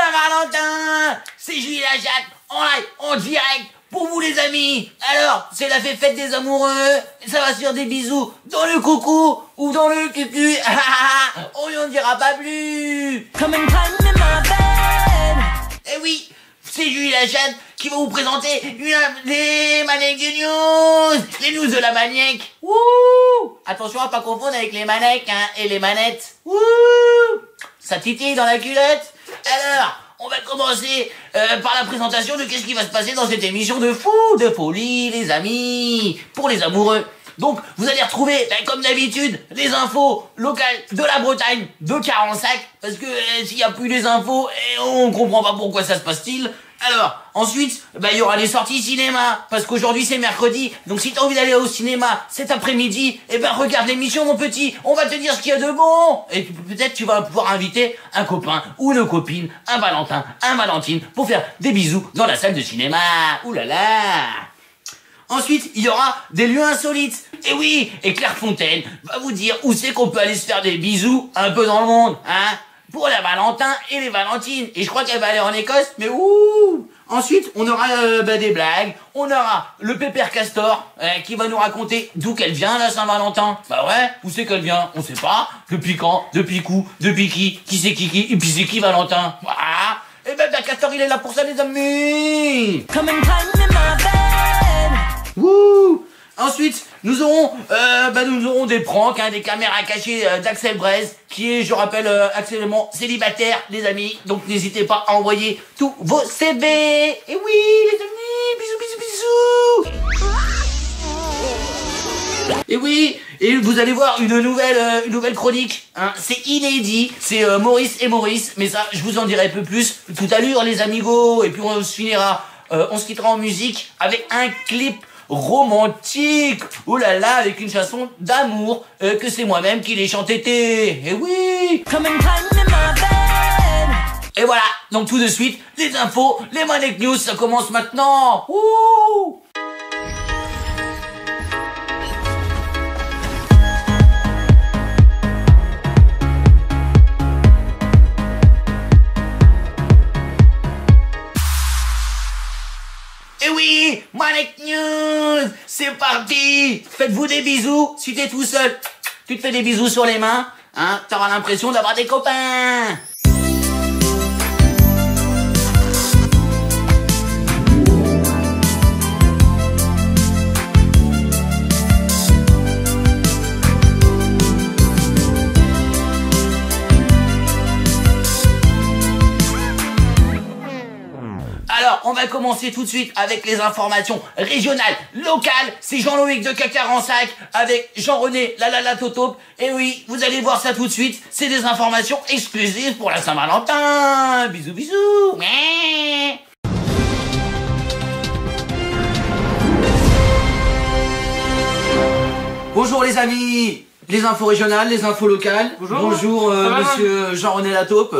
Saint-Valentin! C'est Julie la Jatte, en live, en direct, pour vous les amis. Alors, c'est la fête des amoureux, ça va se faire des bisous dans le coucou ou dans le cucu. On n'y en dira pas plus. Eh oui, c'est Julie la Jatte qui va vous présenter les maniaques du news. Les news de la maniaque. Wouh! Attention à pas confondre avec les maniaques et les manettes. Wouh! Ça titille dans la culotte. Alors, on va commencer par la présentation de qu'est-ce qui va se passer dans cette émission de fou, de folie, les amis, pour les amoureux. Donc, vous allez retrouver, comme d'habitude, les infos locales de la Bretagne, de Carensac, parce que s'il n'y a plus les infos, on comprend pas pourquoi ça se passe-t-il. Alors, ensuite, il y aura les sorties cinéma, parce qu'aujourd'hui c'est mercredi, donc si t'as envie d'aller au cinéma cet après-midi, regarde l'émission mon petit, on va te dire ce qu'il y a de bon. Et peut-être tu vas pouvoir inviter un copain ou une copine, un Valentin, un Valentine, pour faire des bisous dans la salle de cinéma. Ouh là là. Ensuite, il y aura des lieux insolites. Et oui, et Claire Fontaine va vous dire où c'est qu'on peut aller se faire des bisous un peu dans le monde, pour la Valentin et les Valentines. Et je crois qu'elle va aller en Écosse, mais ouh. Ensuite, on aura des blagues. On aura le Pépère Castor qui va nous raconter d'où qu'elle vient, la Saint-Valentin. Bah ouais, où c'est qu'elle vient? On sait pas. Depuis quand? Depuis qui c'est qui? Et puis c'est qui Valentin? Voilà. Et Castor, il est là pour ça, les amis. Wouh. Ensuite, nous aurons des pranks, des caméras cachées d'Axel Braise, qui est, je rappelle, actuellement célibataire, les amis. Donc n'hésitez pas à envoyer tous vos CV. Et oui, les amis, bisous. Et oui, et vous allez voir une nouvelle chronique. C'est inédit, c'est Maurice et Maurice, mais ça, je vous en dirai un peu plus tout à l'heure, les amigos. Et puis on se quittera en musique avec un clip romantique, oh là là, avec une chanson d'amour que c'est moi-même qui l'ai chanté. Et oui. Et voilà, donc tout de suite, les infos, les Maniac News, ça commence maintenant. Ouh. Et oui, Maniac News, c'est parti. Faites-vous des bisous. Si t'es tout seul, tu te fais des bisous sur les mains, t'auras l'impression d'avoir des copains. Alors, on va commencer tout de suite avec les informations régionales, locales. C'est Jean-Loïc de Carensac avec Jean-René la Taupe. Et oui, vous allez voir ça tout de suite. C'est des informations exclusives pour la Saint-Valentin. Bisous, bisous. Bonjour les amis. Les infos régionales, les infos locales. Bonjour monsieur Jean-René la Taupe.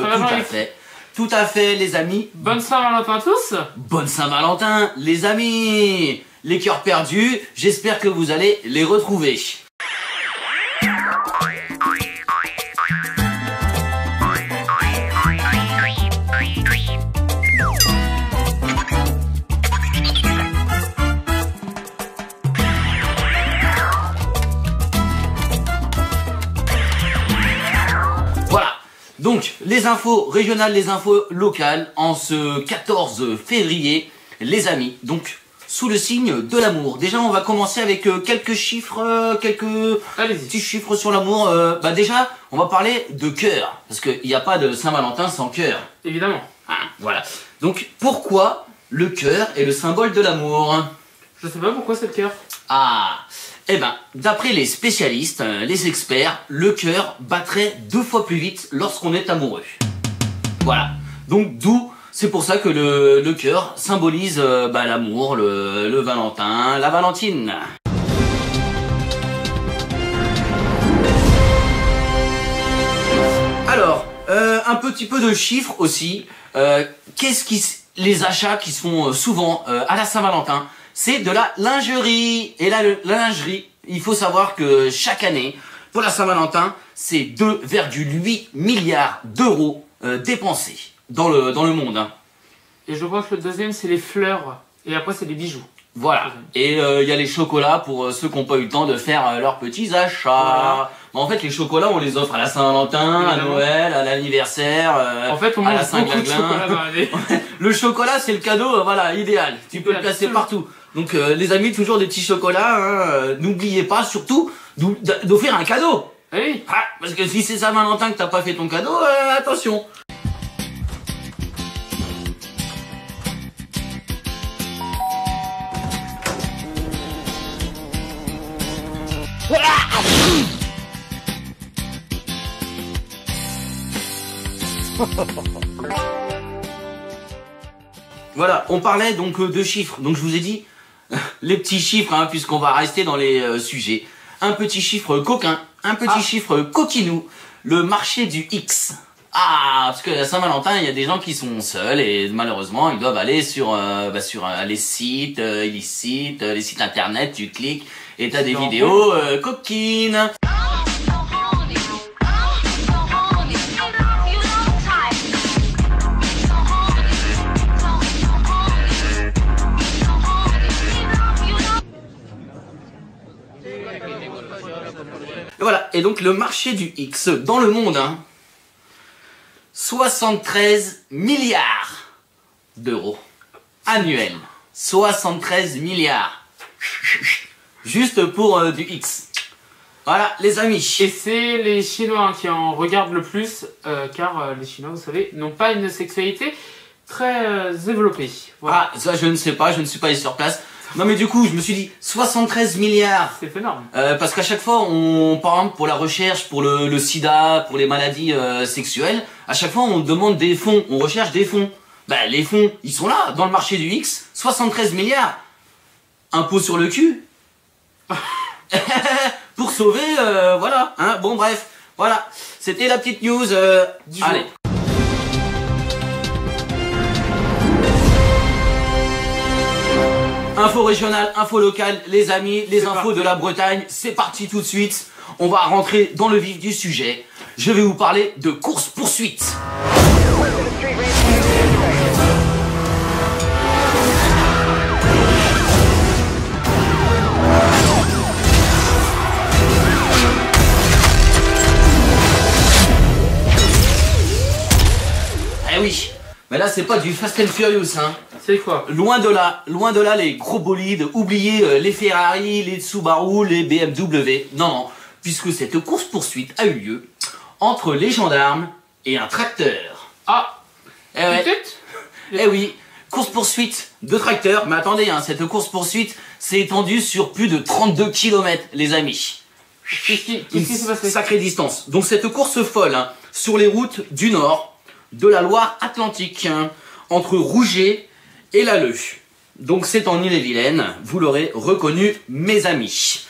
Tout à fait, les amis. Bonne Saint-Valentin à tous. Bonne Saint-Valentin, les amis. Les cœurs perdus, j'espère que vous allez les retrouver. Donc, les infos régionales, les infos locales, en ce 14 février, les amis, donc, sous le signe de l'amour. Déjà, on va commencer avec quelques chiffres, petits chiffres sur l'amour. Déjà, on va parler de cœur, parce qu'il n'y a pas de Saint-Valentin sans cœur. Évidemment. Voilà. Donc, pourquoi le cœur est le symbole de l'amour? Je sais pas pourquoi c'est le cœur. D'après les spécialistes, les experts, le cœur battrait 2 fois plus vite lorsqu'on est amoureux. Voilà. Donc c'est pour ça que le cœur symbolise l'amour, le Valentin, la Valentine. Alors, un petit peu de chiffres aussi. Les achats qui se font souvent à la Saint-Valentin? C'est de la lingerie. Et la lingerie, il faut savoir que chaque année, pour la Saint-Valentin, c'est 2,8 milliards d'euros dépensés. dans le monde. Hein. Et je crois que le deuxième, c'est les fleurs. Et après, c'est les bijoux. Voilà. Et il y a les chocolats pour ceux qui n'ont pas eu le temps de faire leurs petits achats. Voilà. En fait, les chocolats, on les offre à la Saint-Valentin, à Noël, à l'anniversaire, en fait, on à la mange beaucoup de Saint-Glinglin. chocolat dans l'année. Le chocolat, c'est le cadeau, voilà, idéal. Tu peux le placer partout. Donc, les amis, toujours des petits chocolats. Hein, n'oubliez pas, surtout, d'offrir un cadeau. Oui. Ah, parce que si c'est Saint-Valentin que t'as pas fait ton cadeau, attention. Voilà, on parlait donc de chiffres. Donc je vous ai dit les petits chiffres, hein, puisqu'on va rester dans les sujets. Un petit chiffre coquin, un petit chiffre coquinou, le marché du X. Ah, parce que à Saint-Valentin, il y a des gens qui sont seuls et malheureusement, ils doivent aller sur les sites illicites, les sites internet, tu cliques et t'as des vidéos coquines. Et voilà, et donc le marché du X dans le monde, hein, 73 milliards d'euros annuels. 73 milliards. Juste pour du X. Voilà, les amis. Et c'est les Chinois qui en regardent le plus, car les Chinois, vous savez, n'ont pas une sexualité très développée. Voilà. Ah, ça je ne sais pas, je ne suis pas allé sur place. Non mais du coup, je me suis dit 73 milliards. C'est énorme. Parce qu'à chaque fois, par exemple, pour la recherche, pour le sida, pour les maladies sexuelles, à chaque fois, on demande des fonds, on recherche des fonds. Bah, les fonds, ils sont là, dans le marché du X, 73 milliards. Impôt sur le cul. Pour sauver, voilà. Hein, bon, bref, voilà. C'était la petite news. Allez. Info régionale, info locale, les amis, les infos de la Bretagne, c'est parti tout de suite. On va rentrer dans le vif du sujet. Je vais vous parler de course-poursuite. Eh oui, mais là c'est pas du Fast and Furious, hein. C'est quoi? Loin de là les gros bolides, oubliez les Ferrari, les Subaru, les BMW. Non, non, puisque cette course-poursuite a eu lieu entre les gendarmes et un tracteur. Ah, eh ouais. peut-être. Eh oui, course-poursuite de tracteur. Mais attendez, hein, cette course-poursuite s'est étendue sur plus de 32 km, les amis. Qu'est-ce qui s'est passé? Sacrée distance. Donc cette course folle, hein, sur les routes du nord de la Loire-Atlantique, hein, entre Rouget et la Leu. Donc c'est en Ille-et-Vilaine, vous l'aurez reconnu, mes amis.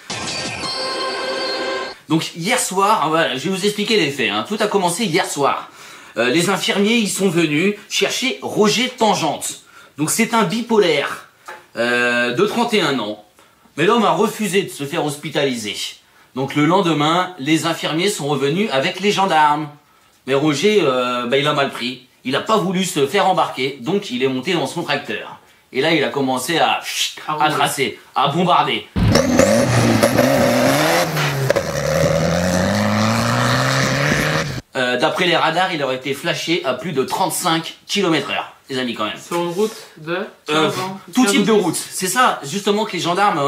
Donc hier soir, voilà, je vais vous expliquer les faits, hein. Tout a commencé hier soir. Les infirmiers ils sont venus chercher Roger Tangente. Donc c'est un bipolaire de 31 ans. Mais l'homme a refusé de se faire hospitaliser. Donc le lendemain, les infirmiers sont revenus avec les gendarmes. Mais Roger, il a mal pris. Il n'a pas voulu se faire embarquer, donc il est monté dans son tracteur. Et là, il a commencé à tracer, à bombarder. D'après les radars, il aurait été flashé à plus de 35 km/h, les amis, quand même. Sur une route de tout type de route. C'est ça, justement, que les gendarmes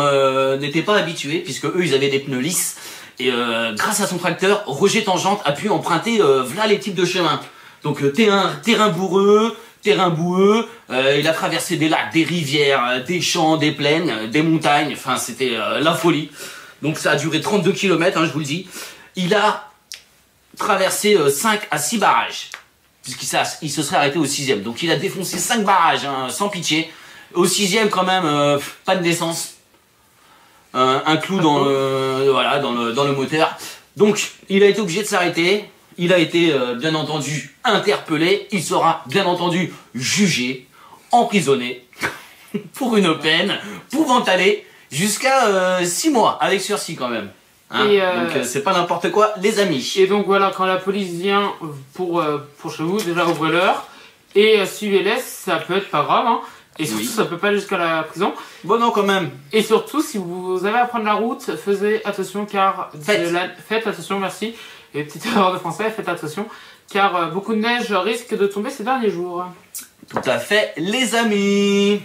n'étaient pas habitués, puisque eux, ils avaient des pneus lisses. Et grâce à son tracteur, Roger Tangente a pu emprunter voilà les types de chemins. Donc terrain boueux, il a traversé des lacs, des rivières, des champs, des plaines, des montagnes, enfin c'était la folie. Donc ça a duré 32 km, hein, je vous le dis. Il a traversé 5 à 6 barrages, puisqu'il se serait arrêté au 6e. Donc il a défoncé 5 barrages, hein, sans pitié. Au 6e quand même, pas de d'essence. Un clou dans le moteur. Donc il a été obligé de s'arrêter. Il a été bien entendu interpellé, il sera bien entendu jugé, emprisonné pour une peine pouvant aller jusqu'à 6 mois avec sursis quand même. Hein, donc c'est pas n'importe quoi, les amis. Et donc voilà, quand la police vient pour chez vous, déjà ouvrez-leur Et suivez-les, ça peut être pas grave, hein. Et surtout, Oui. ça peut pas aller jusqu'à la prison. Bon, non, quand même. Et surtout, si vous avez à prendre la route, faites attention car... Faites attention, merci. Et petite erreur de français, faites attention. Car beaucoup de neige risque de tomber ces derniers jours. Tout à fait, les amis.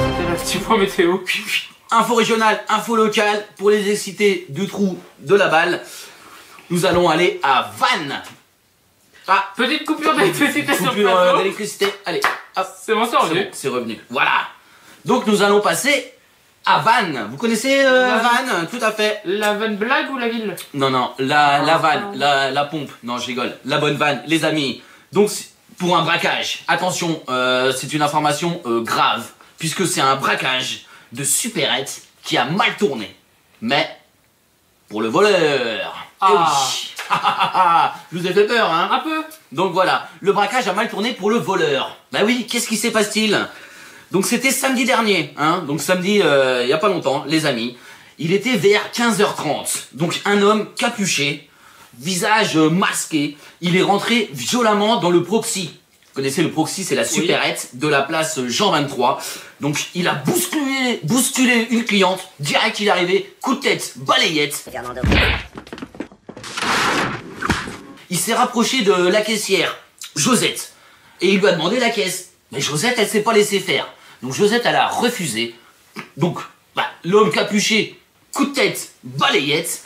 C'était le petit point météo. Info régionale, info locale, pour les excités du trou de la balle. Nous allons aller à Vannes. Ah, Petite coupure d'électricité sur le coupure plateau. d'électricité. Allez, hop. C'est bon, c'est C'est revenu. bon, c'est revenu. Voilà. Donc nous allons passer à Vannes. Vous connaissez Vannes? Tout à fait. La vanne blague ou la ville? Non, non, la vanne, la pompe. Non, je rigole. La bonne vanne, les amis. Donc, pour un braquage, attention, c'est une information grave, puisque c'est un braquage de supérette qui a mal tourné. Mais, pour le voleur. Ah. Eh oui. Je vous ai fait peur, hein? Un peu. Donc voilà, le braquage a mal tourné pour le voleur. Bah oui, qu'est-ce qui s'est passé-t-il? Donc c'était samedi dernier, hein, donc samedi, il y a pas longtemps, les amis. Il était vers 15h30. Donc un homme capuché, visage masqué, il est rentré violemment dans le Proxy. Vous connaissez le Proxy, c'est la supérette de la place Jean 23. Donc il a bousculé une cliente, direct il est arrivé, coup de tête, balayette. Il s'est rapproché de la caissière, Josette, et il lui a demandé la caisse. Mais Josette, elle s'est pas laissée faire. Donc Josette, elle a refusé. Donc, l'homme capuché, coup de tête, balayette.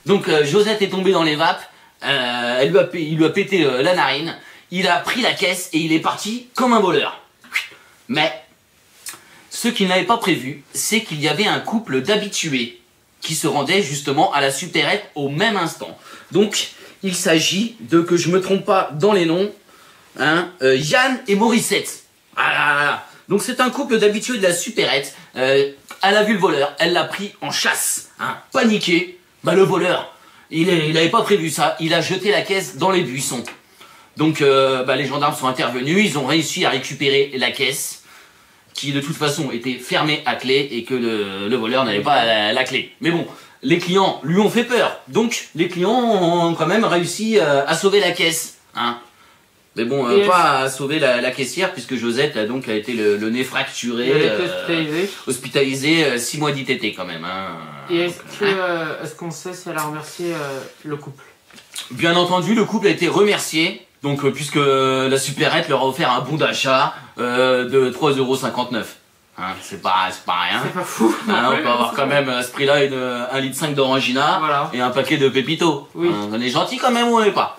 Donc Josette est tombée dans les vapes, il lui a pété la narine, il a pris la caisse et il est parti comme un voleur. Mais, ce qu'il n'avait pas prévu, c'est qu'il y avait un couple d'habitués qui se rendaient justement à la supérette au même instant. Donc, il s'agit de, que je me trompe pas dans les noms, hein, Yann et Morissette. Voilà. Donc c'est un couple d'habitués de la supérette. Elle a vu le voleur, elle l'a pris en chasse. Hein. Paniqué, le voleur, il avait pas prévu ça, il a jeté la caisse dans les buissons. Donc les gendarmes sont intervenus, ils ont réussi à récupérer la caisse, qui de toute façon était fermée à clé et que le voleur n'avait pas la clé. Mais bon, les clients lui ont fait peur, donc les clients ont quand même réussi à sauver la caisse. Hein. Mais bon, pas à sauver la caissière, puisque Josette donc, a été le nez fracturé, hospitalisé 6 mois d'ITT quand même. Hein. Et est-ce qu'on sait si elle a remercié le couple? Bien entendu, le couple a été remercié, donc puisque la supérette leur a offert un bon d'achat de 3,59 €. Hein, c'est pas rien. C'est pas fou. Hein, on peut avoir quand même à ce prix-là 1,5 litre d'orangina, voilà, et un paquet de pépito. Oui. Hein, on est gentil quand même ou on n'est pas?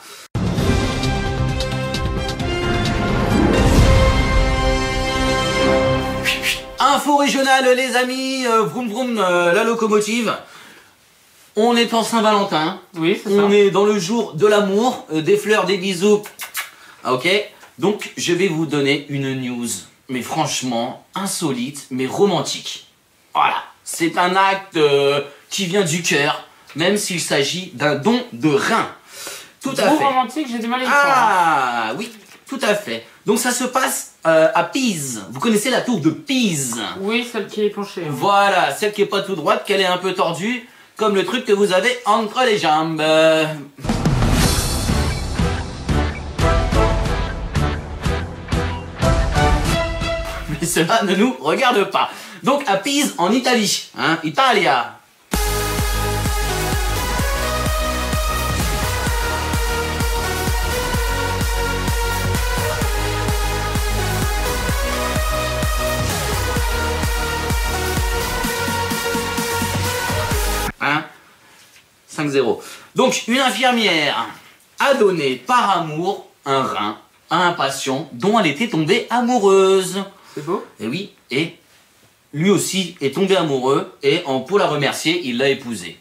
Info régionale les amis, vroom vroom la locomotive. On est en Saint-Valentin. Oui, c'est ça. On est dans le jour de l'amour, des fleurs, des bisous. Ok, donc je vais vous donner une news, mais franchement insolite, mais romantique. Voilà, c'est un acte qui vient du cœur, même s'il s'agit d'un don de rein. Tout à fait. Romantique, j'ai du mal à y croire. Ah oui, tout à fait. Donc ça se passe à Pise. Vous connaissez la tour de Pise? Oui, celle qui est penchée. Hein. Voilà, celle qui est pas tout droite, qu'elle est un peu tordue, comme le truc que vous avez entre les jambes. Mais cela ne nous regarde pas. Donc à Pise, en Italie, hein, Italia. Hein, 5-0. Donc une infirmière a donné par amour un rein à un patient dont elle était tombée amoureuse. C'est beau. Et oui, et lui aussi est tombé amoureux et pour la remercier, il l'a épousée.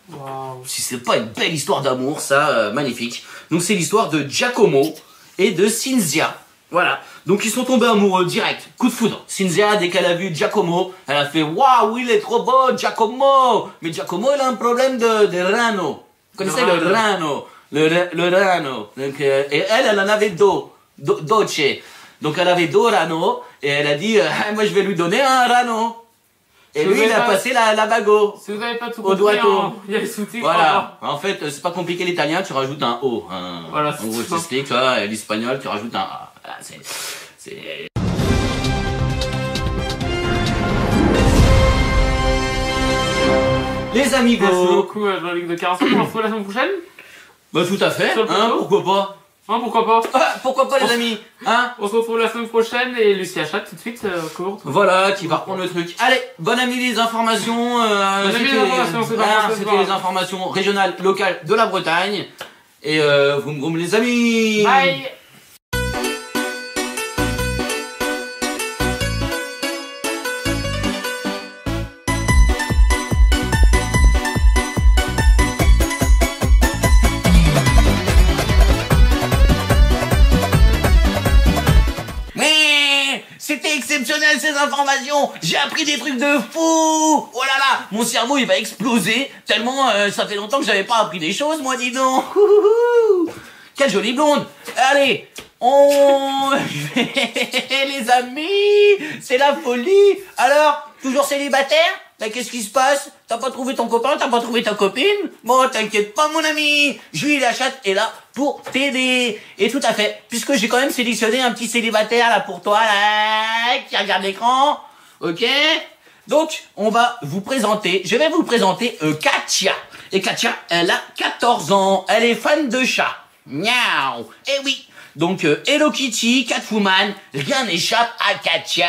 Waouh. Si c'est pas une belle histoire d'amour, ça, magnifique. Donc c'est l'histoire de Giacomo et de Cinzia. Voilà. Donc ils sont tombés amoureux direct, coup de foudre. Cinzia, dès qu'elle a vu Giacomo, elle a fait waouh, il est trop beau, Giacomo. Mais Giacomo, il a un problème de rano. Vous connaissez le rano? Le rano. Donc, et elle en avait doce. Donc elle avait 2 ranos et elle a dit moi je vais lui donner un rano. Et lui, il a passé la bago. Si vous n'avez pas tout Au compris, doigto. il y a les sous-titres. Voilà. En fait, c'est pas compliqué l'italien, tu rajoutes un O. Voilà, en gros, c'est je ça. t'explique, tu vois, et l'espagnol, tu rajoutes un A. Voilà, c'est... Les amigos. Merci beaucoup, Jean-Luc de Carençon. On se retrouve la semaine prochaine. Bah tout à fait, Sur le hein, plateau. pourquoi pas. Hein, pourquoi pas. Ah, pourquoi pas les amis, hein. On se retrouve la semaine prochaine et Lucie Achat tout de suite. Comment Voilà, qui va reprendre le truc. Allez, bonne ami les informations. Bonne ami les informations, c'est pas grave, c'était les informations régionales, locales de la Bretagne. Et vroom vroom les amis. Bye. Mais c'était exceptionnel ces informations. J'ai appris des trucs de fou. Oh là là, mon cerveau il va exploser tellement ça fait longtemps que j'avais pas appris des choses, moi dis donc. Ouhouhou. Quelle jolie blonde. Allez, on les amis, c'est la folie. Alors, toujours célibataire? Bah qu'est-ce qui se passe? T'as pas trouvé ton copain, t'as pas trouvé ta copine? Bon, t'inquiète pas mon ami, Julie la chatte est là pour t'aider. Et tout à fait, puisque j'ai quand même sélectionné un petit célibataire là pour toi, là, qui regarde l'écran, ok? Donc, on va vous présenter, je vais vous présenter Katia. Et Katia, elle a 14 ans, elle est fan de chat. Miaou. Eh oui. Donc, Hello Kitty, Catwoman, rien n'échappe à Katia.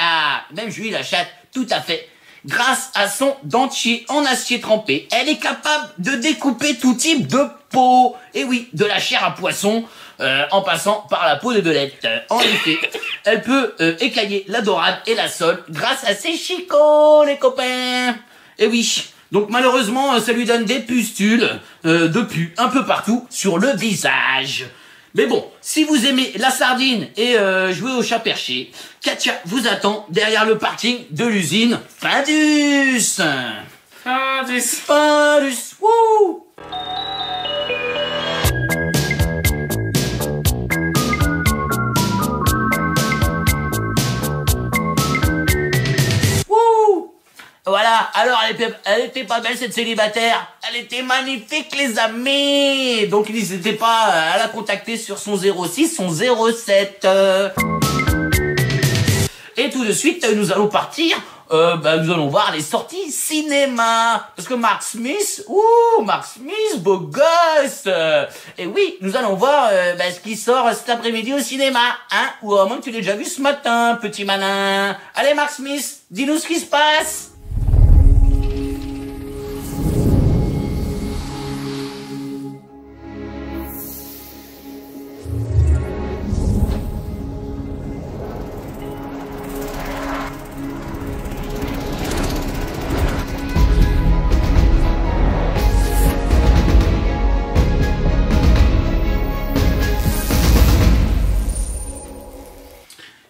Même Julie la chatte, tout à fait. Grâce à son dentier en acier trempé, elle est capable de découper tout type de peau. Et oui, de la chair à poisson, en passant par la peau de belette. En effet, elle peut écailler la dorade et la sole grâce à ses chicots, les copains. Et oui, donc malheureusement, ça lui donne des pustules de pu un peu partout sur le visage. Mais bon, si vous aimez la sardine et jouer au chat perché, Katia vous attend derrière le parking de l'usine Findus. Findus, wouh. Wouh. Voilà, alors elle était pas belle cette célibataire, elle était magnifique les amis. Donc n'hésitez pas à la contacter sur son 06, son 07. Et tout de suite, nous allons partir, nous allons voir les sorties cinéma. Parce que Mark Smith, Mark Smith, beau gosse. Et oui, nous allons voir ce qui sort cet après-midi au cinéma, hein. Ou au moins que tu l'aies déjà vu ce matin, petit malin. Allez Mark Smith, dis-nous ce qui se passe.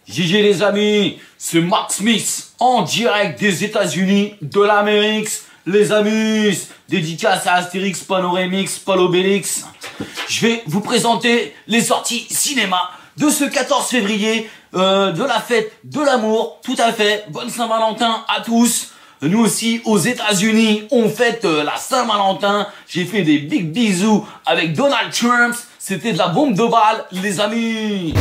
GG les amis, c'est Mark Smith en direct des États-Unis de l'Amérique. Les amis, dédicace à Astérix, Panoramix, Palobélix. Je vais vous présenter les sorties cinéma de ce 14 février, de la fête de l'amour. Tout à fait, bonne Saint-Valentin à tous. Nous aussi, aux États-Unis, on fête la Saint-Valentin. J'ai fait des big bisous avec Donald Trump. C'était de la bombe de balle, les amis.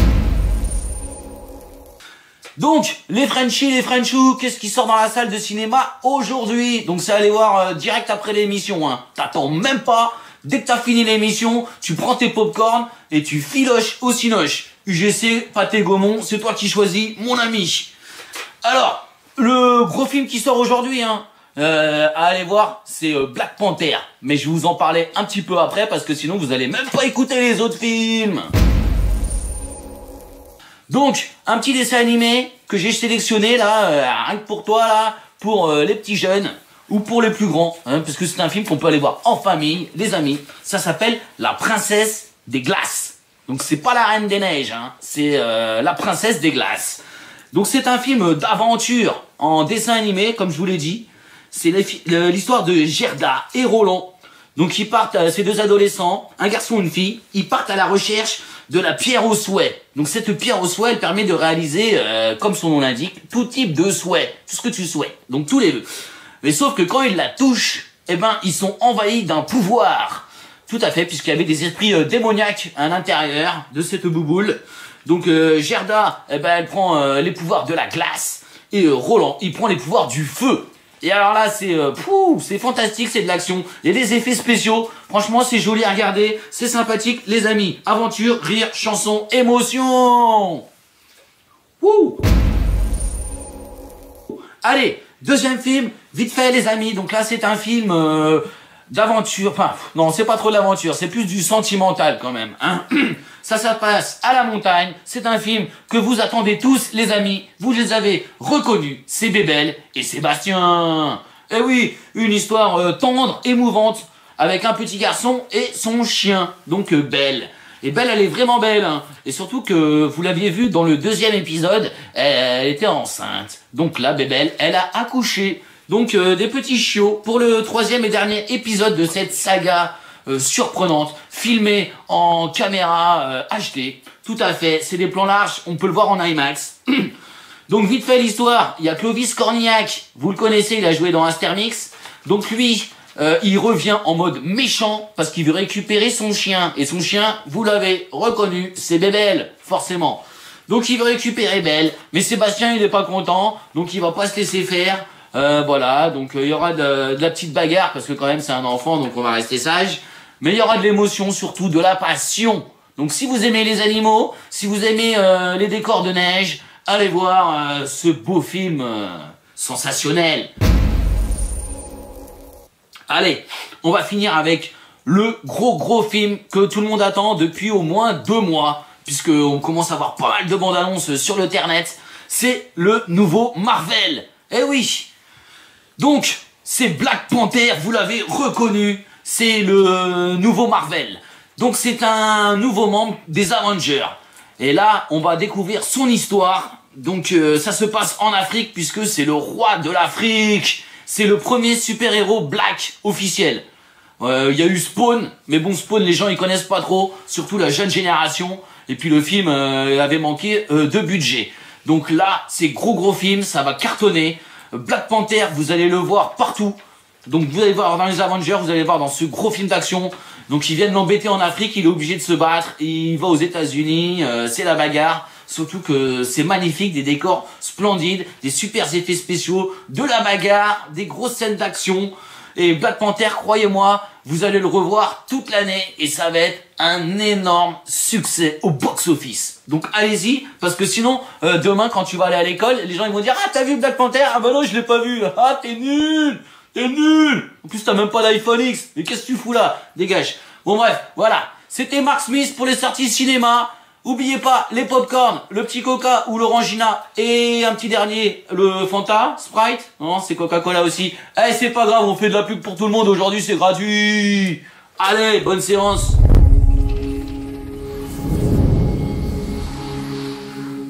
Donc, les Frenchies, les Frenchous, qu'est-ce qui sort dans la salle de cinéma aujourd'hui? Donc, c'est aller voir direct après l'émission, hein. T'attends même pas. Dès que t'as fini l'émission, tu prends tes popcorn et tu filoches au cinoche. UGC, Pâté Gaumont, c'est toi qui choisis, mon ami. Alors, le gros film qui sort aujourd'hui, hein, à aller voir, c'est Black Panther. Mais je vais vous en parler un petit peu après parce que sinon vous allez même pas écouter les autres films. Donc, un petit dessin animé que j'ai sélectionné là, rien que pour toi là, pour les petits jeunes ou pour les plus grands, hein, parce que c'est un film qu'on peut aller voir en famille, les amis. Ça s'appelle La Princesse des Glaces. Donc c'est pas la Reine des Neiges, hein, c'est La Princesse des Glaces. Donc c'est un film d'aventure en dessin animé, comme je vous l'ai dit. C'est l'histoire de Gerda et Roland. Donc ils partent, ces deux adolescents, un garçon et une fille, ils partent à la recherche de la pierre au souhait. Donc cette pierre au souhait, elle permet de réaliser, comme son nom l'indique, tout type de souhait, tout ce que tu souhaites. Donc tous les vœux. Mais sauf que quand ils la touchent, eh ben, ils sont envahis d'un pouvoir. Tout à fait, puisqu'il y avait des esprits démoniaques à l'intérieur de cette bouboule. Donc Gerda, eh ben, elle prend les pouvoirs de la glace. Et Roland, il prend les pouvoirs du feu. Et alors là, c'est fantastique, c'est de l'action. Il y a des effets spéciaux. Franchement, c'est joli à regarder. C'est sympathique, les amis. Aventure, rire, chanson, émotion. Wouh! Allez, deuxième film, vite fait les amis. Donc là, c'est un film d'aventure. Enfin, non, c'est pas trop de l'aventure, c'est plus du sentimental quand même. Hein. Ça passe à la montagne. C'est un film que vous attendez tous, les amis. Vous les avez reconnus. C'est Bébel et Sébastien. Eh oui, une histoire tendre, émouvante, avec un petit garçon et son chien. Donc Belle. Et Belle, elle est vraiment belle. Hein. Et surtout que vous l'aviez vu dans le deuxième épisode, elle était enceinte. Donc là, Bébel, elle a accouché. Donc des petits chiots pour le troisième et dernier épisode de cette saga surprenante, filmée en caméra HD. Tout à fait, c'est des plans larges, on peut le voir en IMAX. Donc vite fait l'histoire, il y a Clovis Cornillac, vous le connaissez, il a joué dans Astérix. Donc lui, il revient en mode méchant parce qu'il veut récupérer son chien. Et son chien, vous l'avez reconnu, c'est Bébel, forcément. Donc il veut récupérer Belle, mais Sébastien il est pas content, donc il va pas se laisser faire. Voilà, donc il y aura de la petite bagarre parce que quand même c'est un enfant, donc on va rester sage. Mais il y aura de l'émotion, surtout de la passion. Donc si vous aimez les animaux, si vous aimez les décors de neige, allez voir ce beau film sensationnel. Allez, on va finir avec le gros film que tout le monde attend depuis au moins 2 mois, puisqu'on commence à avoir pas mal de bandes annonces sur le internet. C'est le nouveau Marvel. Eh oui. Donc, c'est Black Panther, vous l'avez reconnu, c'est le nouveau Marvel. Donc c'est un nouveau membre des Avengers. Et là, on va découvrir son histoire. Donc ça se passe en Afrique puisque c'est le roi de l'Afrique. C'est le premier super-héros black officiel. Il y a eu Spawn, mais bon Spawn les gens ils connaissent pas trop, surtout la jeune génération. Et puis le film avait manqué de budget. Donc là, c'est gros film, ça va cartonner. Black Panther, vous allez le voir partout. Donc vous allez voir dans les Avengers, vous allez voir dans ce gros film d'action. Donc ils viennent l'embêter en Afrique, il est obligé de se battre. Il va aux États-Unis, c'est la bagarre. Surtout que c'est magnifique, des décors splendides, des super effets spéciaux, de la bagarre, des grosses scènes d'action. Et Black Panther, croyez-moi, vous allez le revoir toute l'année et ça va être un énorme succès au box-office. Donc allez-y, parce que sinon, demain quand tu vas aller à l'école, les gens ils vont dire « Ah, t'as vu Black Panther? Ah bah non, je l'ai pas vu. Ah, t'es nul. T'es nul. En plus, t'as même pas d'iPhone X. Mais qu'est-ce que tu fous là? Dégage. » Bon bref, voilà. C'était Mark Smith pour les sorties cinéma. Oubliez pas les popcorn, le petit Coca ou l'Orangina et un petit dernier, le Fanta, Sprite. Non, c'est Coca-Cola aussi. Eh, c'est pas grave, on fait de la pub pour tout le monde aujourd'hui, c'est gratuit. Allez, bonne séance.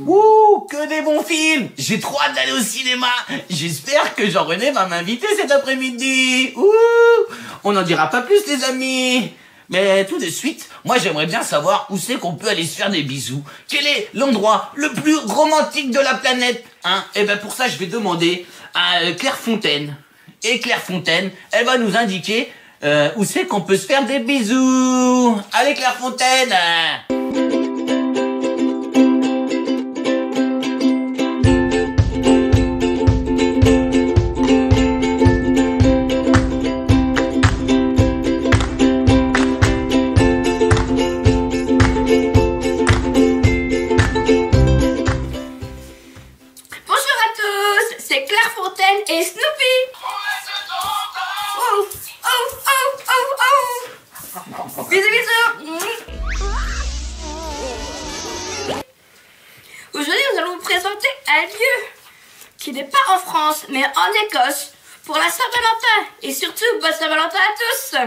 Ouh, que des bons films. J'ai trop hâte d'aller au cinéma. J'espère que Jean-René va m'inviter cet après-midi. Ouh, on n'en dira pas plus les amis. Mais tout de suite, moi j'aimerais bien savoir où c'est qu'on peut aller se faire des bisous. Quel est l'endroit le plus romantique de la planète, hein? Et ben pour ça je vais demander à Clairefontaine. Et Clairefontaine, elle va nous indiquer où c'est qu'on peut se faire des bisous. Allez Clairefontaine. Et Snoopy. Oh, oh, oh, oh, oh. Bisous, bisous. Aujourd'hui, nous allons vous présenter un lieu qui n'est pas en France, mais en Écosse, pour la Saint-Valentin. Et surtout, bonne Saint-Valentin à tous.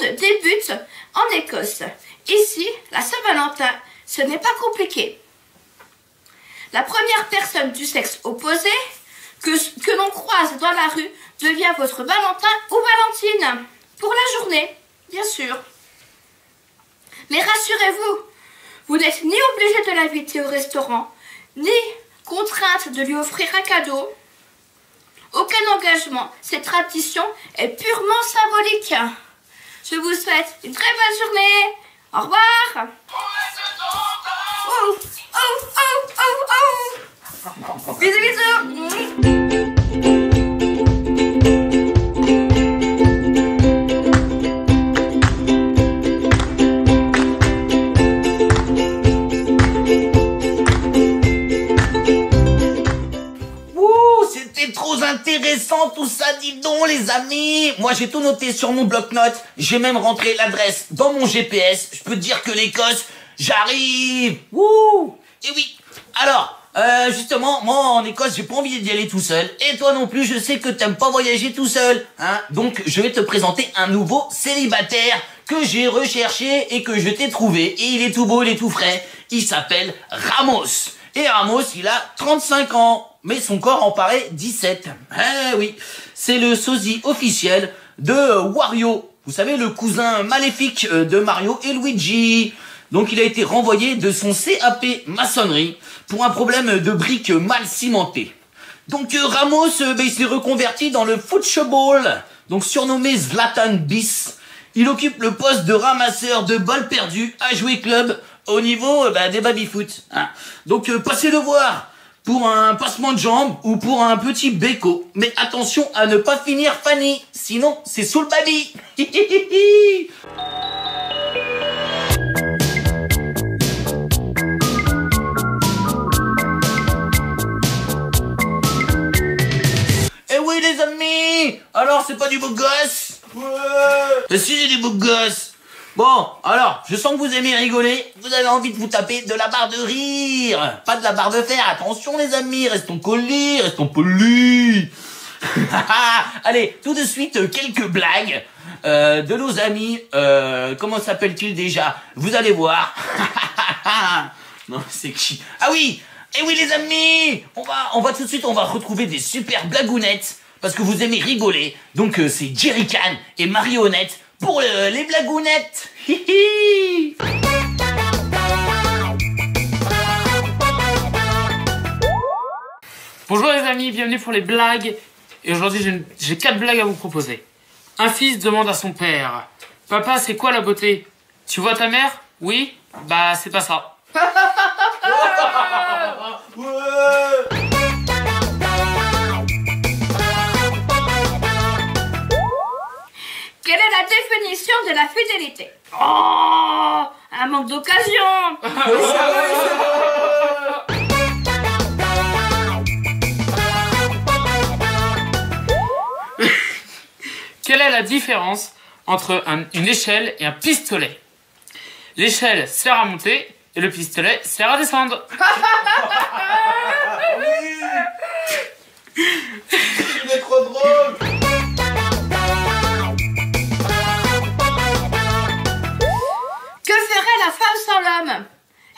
Débute en Écosse. Ici, la Saint-Valentin, ce n'est pas compliqué. La première personne du sexe opposé que l'on croise dans la rue devient votre Valentin ou Valentine. Pour la journée, bien sûr. Mais rassurez-vous, vous n'êtes ni obligé de l'inviter au restaurant, ni contrainte de lui offrir un cadeau. Aucun engagement, cette tradition est purement symbolique. Je vous souhaite une très bonne journée. Au revoir. Oh, oh, oh, oh, oh. Bisous, bisous. Trop intéressant tout ça, dis donc les amis. Moi j'ai tout noté sur mon bloc-notes. J'ai même rentré l'adresse dans mon GPS. Je peux te dire que l'Écosse, j'arrive. Wouh. Et oui. Alors, justement, moi en Écosse, j'ai pas envie d'y aller tout seul. Et toi non plus, je sais que t'aimes pas voyager tout seul. Hein. Donc je vais te présenter un nouveau célibataire que j'ai recherché et que je t'ai trouvé. Et il est tout beau, il est tout frais. Il s'appelle Ramos. Et Ramos, il a 35 ans. Mais son corps en paraît 17. Eh oui, c'est le sosie officiel de Wario. Vous savez, le cousin maléfique de Mario et Luigi. Donc il a été renvoyé de son CAP maçonnerie pour un problème de briques mal cimentées. Donc Ramos, il s'est reconverti dans le football. Donc surnommé Zlatan Bis. Il occupe le poste de ramasseur de balles perdues à jouer club au niveau des baby-foot. Hein. Donc passez le voir. Pour un passement de jambes ou pour un petit béco. Mais attention à ne pas finir Fanny, sinon c'est sous le baby. Eh oui les amis, alors c'est pas du beau gosse? Ouais. Si j'ai du beau gosse. Bon, alors, je sens que vous aimez rigoler, vous avez envie de vous taper de la barre de rire, pas de la barre de fer, attention les amis, restons polis. Allez, tout de suite, quelques blagues de nos amis, comment s'appelle-t-il déjà? Vous allez voir. Non, c'est qui? Ah oui, eh oui les amis, on va tout de suite, on va retrouver des super blagounettes, parce que vous aimez rigoler, donc c'est Jerrycan et Marionnette, pour les blagounettes. Hihi. Bonjour les amis, bienvenue pour les blagues. Et aujourd'hui j'ai 4 blagues à vous proposer. Un fils demande à son père: papa, c'est quoi la beauté? Tu vois ta mère? Oui? Bah c'est pas ça. Quelle est la définition de la fidélité? Oh, un manque d'occasion. Quelle est la différence entre une échelle et un pistolet? L'échelle sert à monter et le pistolet sert à descendre. Il est trop drôle. Que ferait la femme sans l'homme?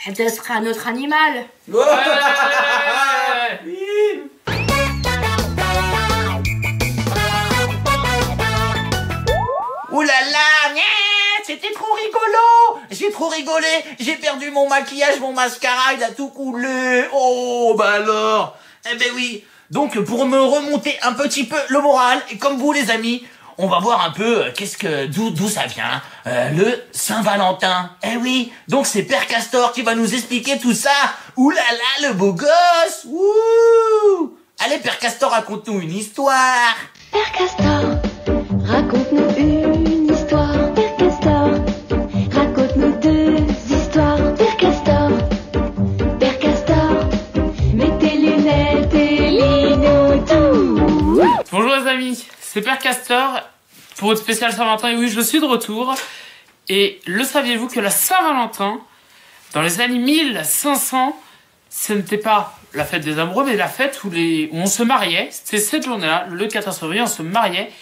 Elle laisserait un autre animal. Ouais. Ouh là là, c'était trop rigolo. J'ai trop rigolé, j'ai perdu mon maquillage, mon mascara, il a tout coulé. Oh, bah alors. Eh ben oui. Donc, pour me remonter un petit peu le moral, et comme vous les amis, on va voir un peu d'où ça vient, le Saint-Valentin. Eh oui, donc c'est Père Castor qui va nous expliquer tout ça. Ouh là là, le beau gosse. Ouh. Allez, Père Castor, raconte-nous une histoire. Père Castor, raconte-nous une histoire. Père Castor, raconte-nous 2 histoires. Père Castor, Père Castor, mets tes lunettes et lis-nous tout. Bonjour les amis, c'est Père Castor pour une spéciale Saint-Valentin. Et oui, je suis de retour. Et le saviez-vous que la Saint-Valentin, dans les années 1500, ce n'était pas la fête des amoureux, mais la fête où on se mariait. C'était cette journée-là, le 14 février, on se mariait.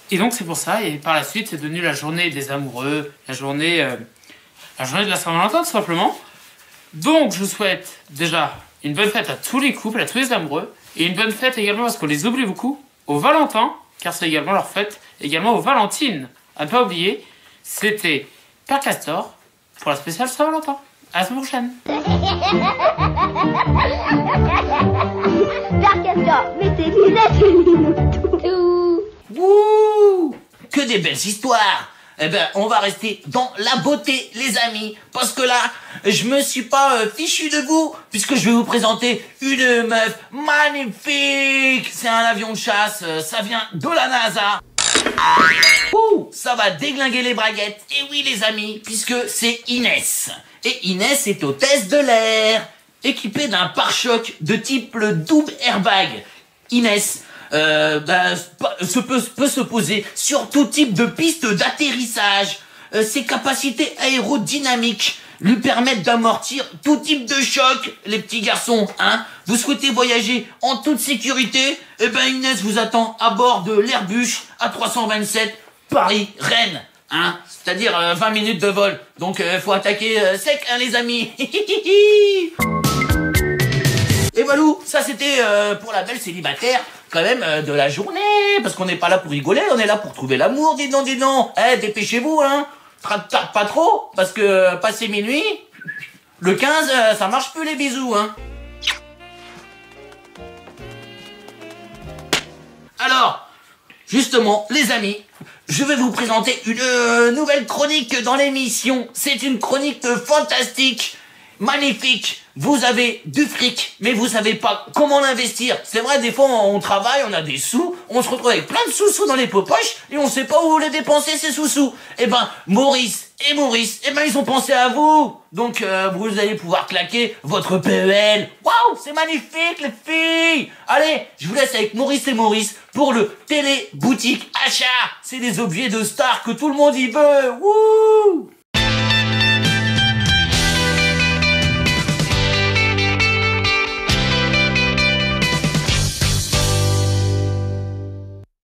Et donc c'est pour ça, et par la suite, c'est devenu la journée des amoureux, la journée de la Saint-Valentin, tout simplement. Donc je souhaite déjà Une bonne fête à tous les couples, à tous les amoureux. Et une bonne fête également, parce qu'on les oublie beaucoup, aux Valentins, car c'est également leur fête, également aux Valentines. À ne pas oublier, c'était Père Castor pour la spéciale Saint-Valentin. À la semaine prochaine. Père Castor, mets tes lunettes et lis-nous tout. Wouh! Que des belles histoires! Eh ben, on va rester dans la beauté, les amis, parce que là, je me suis pas fichu de vous, puisque je vais vous présenter une meuf magnifique. C'est un avion de chasse, ça vient de la NASA. Ouh, ça va déglinguer les braguettes. Et oui, les amis, puisque c'est Inès. Et Inès est hôtesse de l'air, équipée d'un pare-choc de type le double airbag. Inès peut se poser sur tout type de piste d'atterrissage. Ses capacités aérodynamiques lui permettent d'amortir tout type de choc. Les petits garçons, hein, vous souhaitez voyager en toute sécurité? Eh ben Inès vous attend à bord de l'Airbus A327 Paris-Rennes. Hein, c'est-à-dire 20 minutes de vol. Donc faut attaquer sec, hein, les amis. Et voilà, ça c'était pour la belle célibataire quand même de la journée, parce qu'on n'est pas là pour rigoler, on est là pour trouver l'amour, dis donc. Eh, dépêchez-vous, hein. Tarde pas trop, parce que passé minuit, le 15, ça marche plus les bisous, hein. Alors, justement, les amis, je vais vous présenter une nouvelle chronique dans l'émission. C'est une chronique fantastique, magnifique. Vous avez du fric, mais vous savez pas comment l'investir. C'est vrai, des fois, on travaille, on a des sous, on se retrouve avec plein de sous-sous dans les poches, et on sait pas où les dépenser, ces sous-sous. Eh ben, Maurice, eh ben, ils ont pensé à vous. Donc, vous allez pouvoir claquer votre PEL. Waouh, c'est magnifique, les filles. Allez, je vous laisse avec Maurice et Maurice pour le télé-boutique achat. C'est des objets de star que tout le monde y veut. Wouh!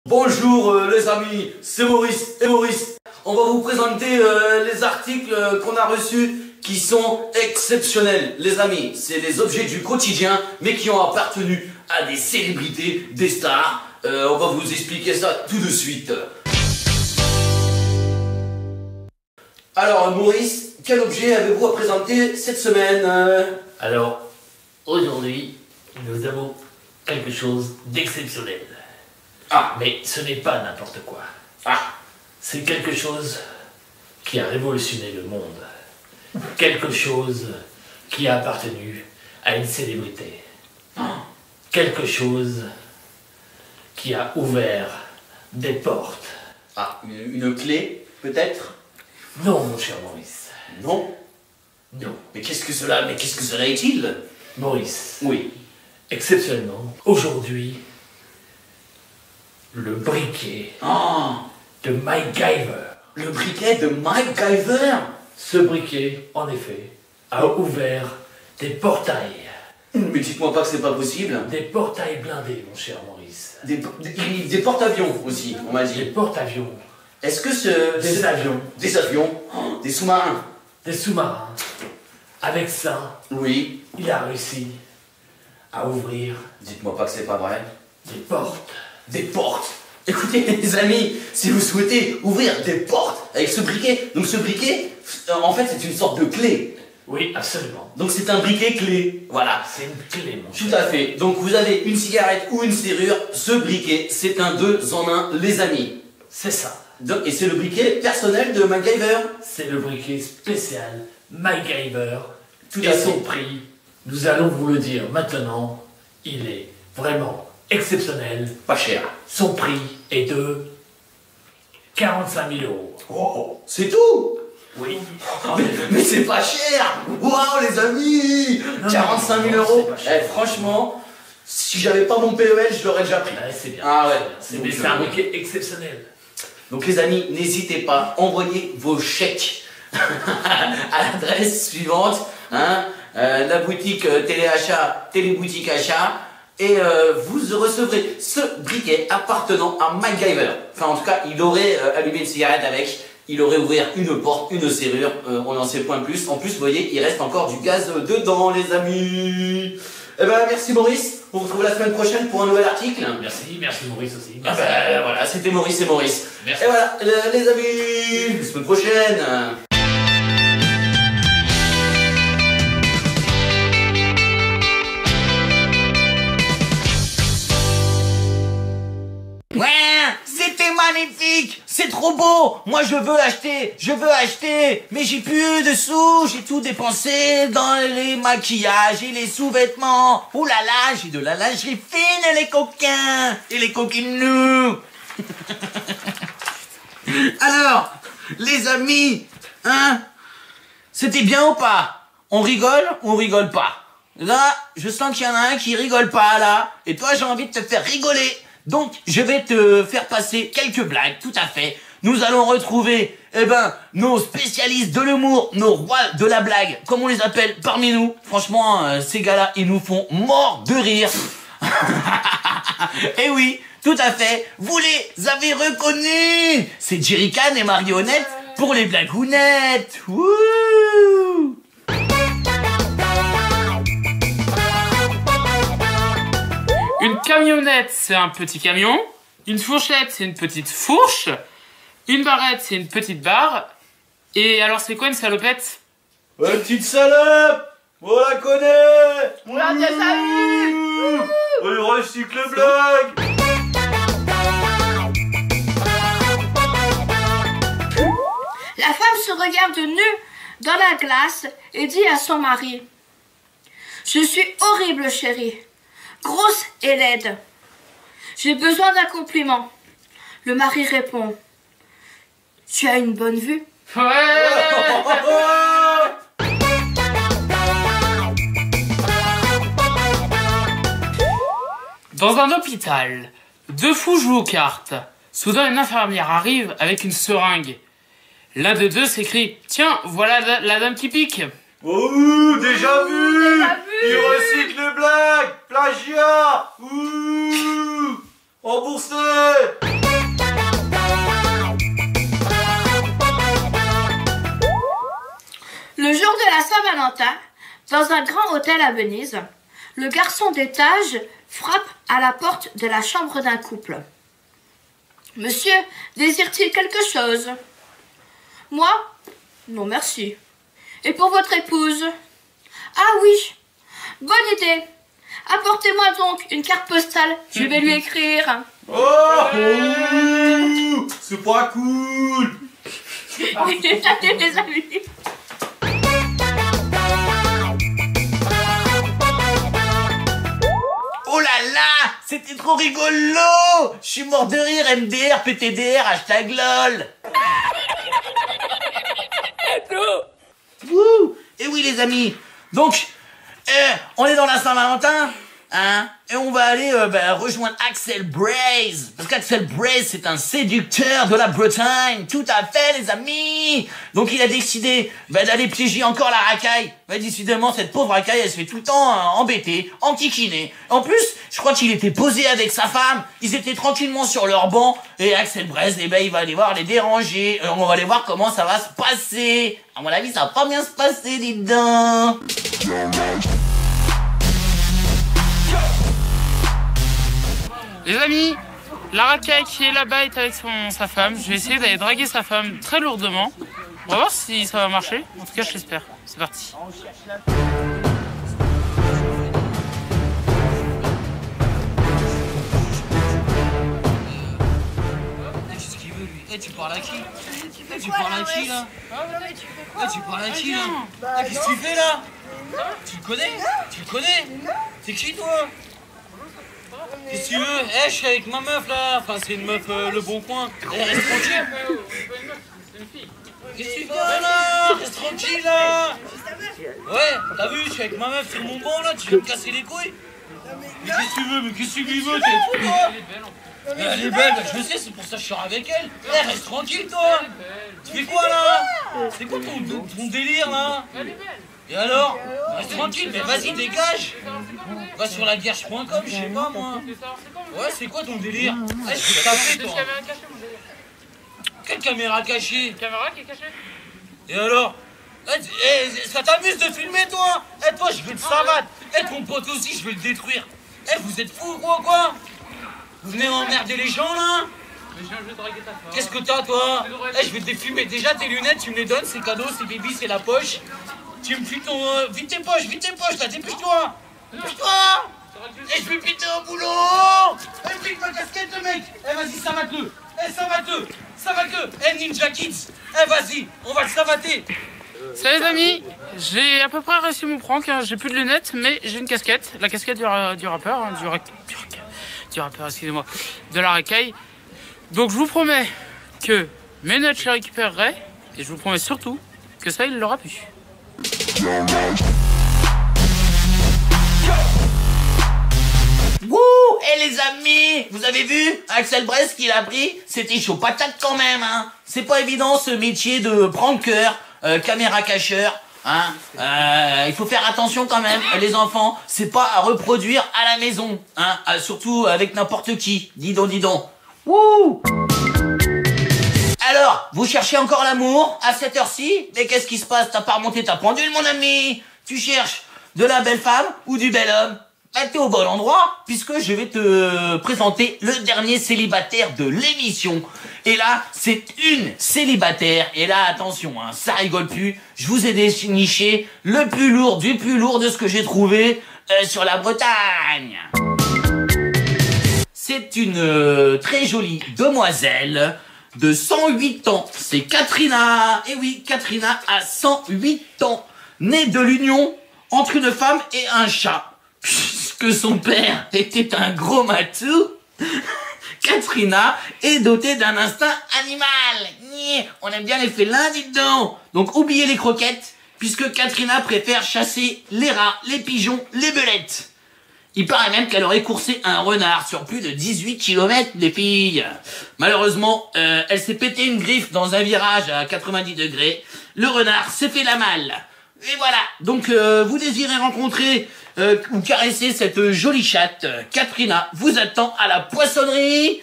Bonjour les amis, c'est Maurice et Maurice. On va vous présenter les articles qu'on a reçus qui sont exceptionnels. Les amis, c'est les objets du quotidien mais qui ont appartenu à des célébrités, des stars. On va vous expliquer ça tout de suite. Alors Maurice, quel objet avez-vous à présenter cette semaine? Alors, aujourd'hui, nous avons quelque chose d'exceptionnel. Ah, Mais ce n'est pas n'importe quoi. ah, C'est quelque chose qui a révolutionné le monde. Quelque chose qui a appartenu à une célébrité. Quelque chose qui a ouvert des portes. ah, une clé peut-être? Non, mon cher Maurice. Non. Non. Mais qu'est-ce que cela est-il? Maurice, Oui. exceptionnellement, aujourd'hui, le briquet Oh, de MacGyver. le briquet de MacGyver. Ce briquet, en effet, a ouvert des portails. Mais dites-moi pas que c'est pas possible. Des portails blindés, mon cher Maurice. Des porte-avions aussi, on m'a Des dit. porte-avions. Est-ce que Des avions. Des avions, oh, des sous-marins? Des sous-marins. Avec ça, Oui. il a réussi à ouvrir Dites-moi pas que c'est pas vrai. des portes. Des portes. Écoutez les amis, si vous souhaitez ouvrir des portes avec ce briquet, donc ce briquet, en fait c'est une sorte de clé. Oui, absolument. Donc c'est un briquet clé. Voilà. C'est une clé, mon cher. Tout à fait. Donc vous avez une cigarette ou une serrure, ce briquet, c'est un 2 en 1, les amis. C'est ça. Et c'est le briquet personnel de MacGyver. C'est le briquet spécial MacGyver. Tout Et à fait. son prix, nous allons vous le dire maintenant, il est vraiment exceptionnel. Pas cher. Son prix est de 45 000 euros. Oh, c'est tout. Oui. Mais c'est pas cher. Waouh les amis, Non, 45 000 non, euros. c'est pas cher. Franchement, si j'avais pas mon PEL, je l'aurais déjà pris. Ouais, c'est bien. Ah ouais. Mais c'est un briquet exceptionnel. Donc les amis, n'hésitez pas, envoyez vos chèques à l'adresse suivante, hein, la boutique téléboutique achat, et vous recevrez ce briquet appartenant à MacGyver. Enfin en tout cas, il aurait allumé une cigarette avec, il aurait ouvert une porte, une serrure, on n'en sait point plus. En plus, vous voyez, il reste encore du gaz dedans les amis. Eh ben, merci Maurice. On se retrouve la semaine prochaine pour un nouvel article. Merci Maurice aussi. Ah ben, voilà, c'était Maurice et Maurice. Merci. Et voilà, les amis, la semaine prochaine. Ouais, c'était magnifique, c'est trop beau. Moi je veux acheter, mais j'ai plus de sous, j'ai tout dépensé dans les maquillages et les sous-vêtements. Ouh là là, j'ai de la lingerie fine, les coquins et les coquinous. Alors, les amis, hein, c'était bien ou pas? On rigole ou on rigole pas? Là, je sens qu'il y en a un qui rigole pas là, et toi j'ai envie de te faire rigoler. Donc, je vais te faire passer quelques blagues, tout à fait. Nous allons retrouver, nos spécialistes de l'humour, nos rois de la blague, comme on les appelle parmi nous. Franchement, ces gars-là, ils nous font mort de rire. Et oui, tout à fait, vous les avez reconnus. C'est Jerrycan et Marionnette pour les blagounettes. Wouh! Une camionnette, c'est un petit camion. Une fourchette, c'est une petite fourche. Une barrette, c'est une petite barre. Et alors, c'est quoi une salopette? Ouais, petite salope. On la connaît. On l'a déjà vu. On recycle le blague. La femme se regarde nue dans la glace et dit à son mari: je suis horrible, chérie. Grosse et laide. J'ai besoin d'un compliment. Le mari répond: tu as une bonne vue. Dans un hôpital, deux fous jouent aux cartes. Soudain, une infirmière arrive avec une seringue. L'un des deux s'écrie: tiens, voilà la dame qui pique. Oh, déjà vu. Déjà vu. Il recycle les blagues. Plagiat. Ouh, remboursé. Le jour de la Saint-Valentin, dans un grand hôtel à Venise, le garçon d'étage frappe à la porte de la chambre d'un couple. Monsieur, désire-t-il quelque chose? Moi? Non, merci. Et pour votre épouse? Ah oui, bonne idée. Apportez-moi donc une carte postale, je vais lui écrire. Oh, c'est pas cool. Les amis. Oh là là, c'était trop rigolo. Je suis mort de rire, MDR, PTDR, hashtag LOL. Wouh. Et oui les amis, donc, on est dans la Saint-Valentin, hein, et on va aller rejoindre Axel Braze, parce qu'Axel Braze c'est un séducteur de la Bretagne, tout à fait les amis. Donc il a décidé d'aller piéger encore la racaille. Décidément cette pauvre racaille elle se fait tout le temps embêter, enquiquiner. En plus, je crois qu'il était posé avec sa femme, ils étaient tranquillement sur leur banc, et Axel Braze, il va aller voir les déranger, on va aller voir comment ça va se passer. À mon avis ça va pas bien se passer, dites donc. Les amis, la racaille qui est là-bas est avec sa femme. Je vais essayer d'aller draguer sa femme très lourdement. On va voir si ça va marcher. En tout cas, je l'espère. C'est parti. Qu'est-ce qu'il veut lui? Tu parles à qui? Tu parles à qui là? Tu parles à qui là? Qu'est-ce que tu fais là? Tu le connais? Tu le connais? C'est qui toi? Qu'est-ce que tu veux? Je suis avec ma meuf là, enfin c'est une meuf le bon coin. Reste tranquille. Qu'est-ce que tu fais là? Reste tranquille là. Ouais, t'as vu, je suis avec ma meuf sur mon banc là, tu veux me casser les couilles? Mais qu'est-ce que tu veux? Mais qu'est-ce que tu lui veux? T'es fou toi? Elle est belle, je sais, c'est pour ça que je sors avec elle. Reste tranquille toi. Tu fais quoi là? C'est quoi ton délire là? Et alors? Reste tranquille, mais vas-y dégage. Va sur laguerche.com, je sais pas moi. Ouais, c'est quoi ton délire? Je vais taper toi. Quelle caméra cachée? Caméra qui est cachée? Et alors? Ça t'amuse de filmer toi? Toi je vais te savate. Eh, ton pote aussi, je vais le détruire. Eh, vous êtes fous ou quoi? Vous venez emmerder les gens, là? Mais j'ai un jeu de raquette. Qu'est-ce que t'as, toi? Eh, je vais te défumer. Déjà, tes lunettes, tu me les donnes, c'est cadeau, c'est baby, c'est la poche. Tu me files ton... vite tes poches, là, dépêche-toi. Dépêche-toi. Eh, je vais péter un boulot. Eh, pique ma casquette, le mec. Eh, vas-y, savate-le. Eh, savate-le. Eh, Ninja Kids. Eh, vas-y, on va le savater. Salut les amis, j'ai à peu près réussi mon prank, hein. J'ai plus de lunettes mais j'ai une casquette, la casquette du rappeur, hein, du rappeur, excusez-moi, de la racaille. Donc je vous promets que mes notes je les récupérerai et je vous promets surtout que ça il l'aura pu. Wouh! Eh les amis, vous avez vu Axel Brest qu'il a pris? C'était chaud patate quand même, hein. C'est pas évident ce métier de pranker, caméra cacheur, hein. Il faut faire attention quand même, les enfants. C'est pas à reproduire à la maison, hein. Surtout avec n'importe qui. Dis donc. Wouh! Alors, vous cherchez encore l'amour à cette heure-ci? Mais qu'est-ce qui se passe? T'as pas remonté ta pendule, mon ami? Tu cherches de la belle femme ou du bel homme? Bah, t'es au bon endroit, puisque je vais te présenter le dernier célibataire de l'émission. Et là, c'est une célibataire. Et là, attention, hein, ça rigole plus. Je vous ai déniché le plus lourd du plus lourd de ce que j'ai trouvé sur la Bretagne. C'est une très jolie demoiselle de 108 ans. C'est Katrina. Et oui, Katrina a 108 ans. Née de l'union entre une femme et un chat. Puisque son père était un gros matou, Katrina est dotée d'un instinct animal. On aime bien les félins, dites donc. Donc oubliez les croquettes, puisque Katrina préfère chasser les rats, les pigeons, les belettes. Il paraît même qu'elle aurait coursé un renard sur plus de 18 km, les filles. Malheureusement, elle s'est pété une griffe dans un virage à 90 degrés. Le renard s'est fait la malle. Et voilà, donc vous désirez rencontrer ou caresser cette jolie chatte, Katrina vous attend à la poissonnerie,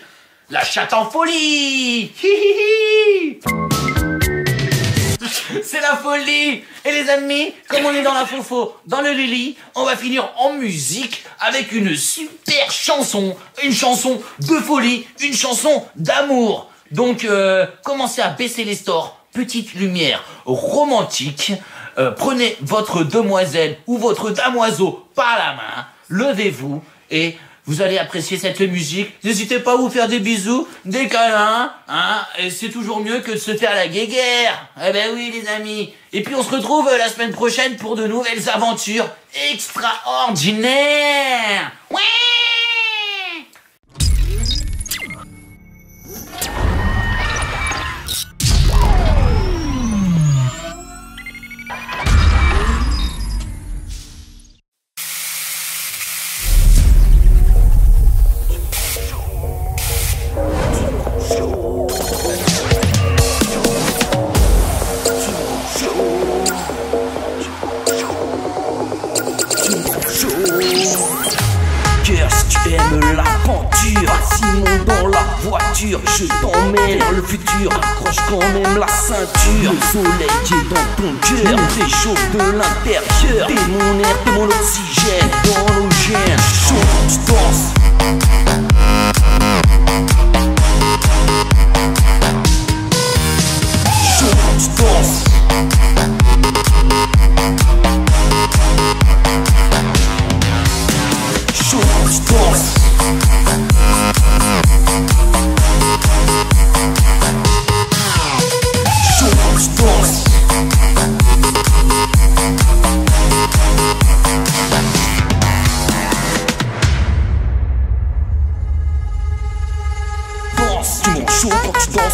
la chatte en folie. C'est la folie. Et les amis, comme on est dans la fofo, dans le lili, on va finir en musique avec une super chanson, une chanson de folie, une chanson d'amour. Donc commencez à baisser les stores, petite lumière romantique. Prenez votre demoiselle ou votre damoiseau par la main, levez-vous et vous allez apprécier cette musique. N'hésitez pas à vous faire des bisous, des câlins, hein, et c'est toujours mieux que de se faire la guéguerre. Eh ben oui les amis. Et puis on se retrouve la semaine prochaine pour de nouvelles aventures extraordinaires. Ouais. Je t'emmène dans le futur, accroche quand même la ceinture. Le soleil est dans ton cœur, me réchauffe de l'intérieur. T'es mon air, t'es mon oxygène, dans nos gènes. Chaud, tu danses. Chaud, tu danses. Chaud, tu danses.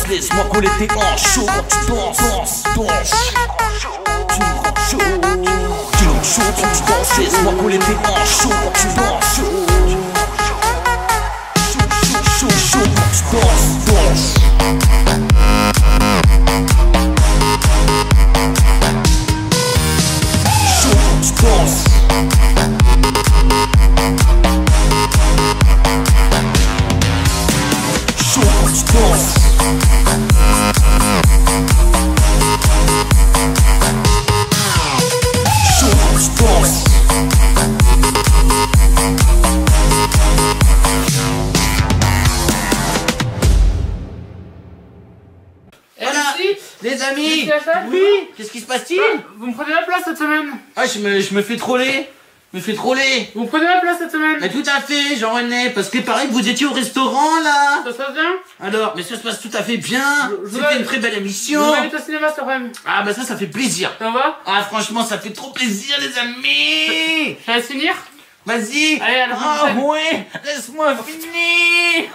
Laisse-moi coller tes hanches chaud quand tu danses, danse. Tu me rends chaud. Tu me rends chaud quand tu danses. Laisse-moi coller tes hanches chaud quand tu danses. Chaud quand tu danses, danse. Chaud quand tu danses. Chaud quand tu danses. Chaud quand tu danses. Merci. Les amis. Merci à ça. Oui. Qu'est-ce qui se passe-t-il? Vous me prenez la place cette semaine? Ah, je me fais troller. Je me fais troller. Vous me prenez la place cette semaine? Mais tout à fait, Jean-René, parce que pareil que vous étiez au restaurant, là. Ça se passe bien? Alors, mais ça se passe tout à fait bien. vous C'était une très belle Je émission. vous invite au cinéma cet après-midi. Ah, bah ça fait plaisir. Ça va? Ah, franchement, ça fait trop plaisir, les amis. Je vais finir? Vas-y. Allez, à la Ah, prochaine. ouais. Laisse-moi finir.